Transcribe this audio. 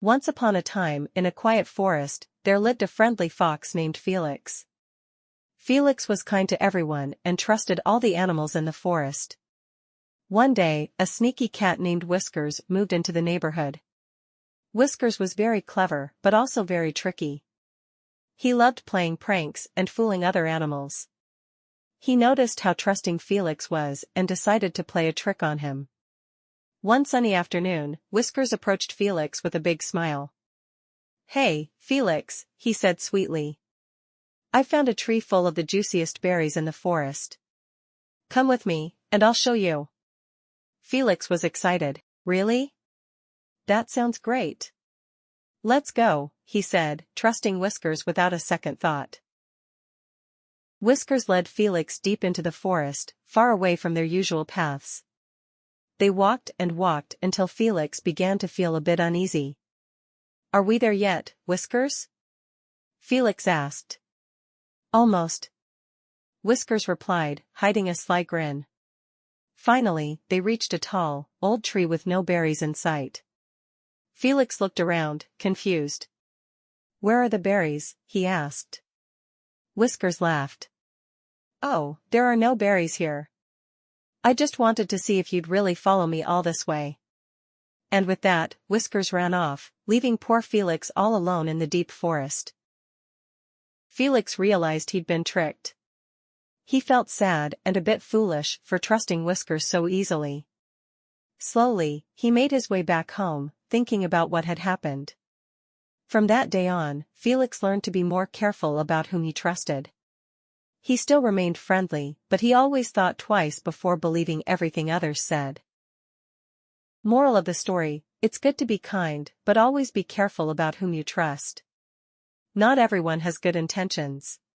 Once upon a time, in a quiet forest, there lived a friendly fox named Felix. Felix was kind to everyone and trusted all the animals in the forest. One day, a sneaky cat named Whiskers moved into the neighborhood. Whiskers was very clever but also very tricky. He loved playing pranks and fooling other animals. He noticed how trusting Felix was and decided to play a trick on him. One sunny afternoon, Whiskers approached Felix with a big smile. "Hey, Felix," he said sweetly. "I found a tree full of the juiciest berries in the forest. Come with me, and I'll show you." Felix was excited. "Really? That sounds great. Let's go," he said, trusting Whiskers without a second thought. Whiskers led Felix deep into the forest, far away from their usual paths. They walked and walked until Felix began to feel a bit uneasy. "Are we there yet, Whiskers?" Felix asked. "Almost," Whiskers replied, hiding a sly grin. Finally, they reached a tall, old tree with no berries in sight. Felix looked around, confused. "Where are the berries?" he asked. Whiskers laughed. "Oh, there are no berries here. I just wanted to see if you'd really follow me all this way." And with that, Whiskers ran off, leaving poor Felix all alone in the deep forest. Felix realized he'd been tricked. He felt sad and a bit foolish for trusting Whiskers so easily. Slowly, he made his way back home, thinking about what had happened. From that day on, Felix learned to be more careful about whom he trusted. He still remained friendly, but he always thought twice before believing everything others said. Moral of the story: it's good to be kind, but always be careful about whom you trust. Not everyone has good intentions.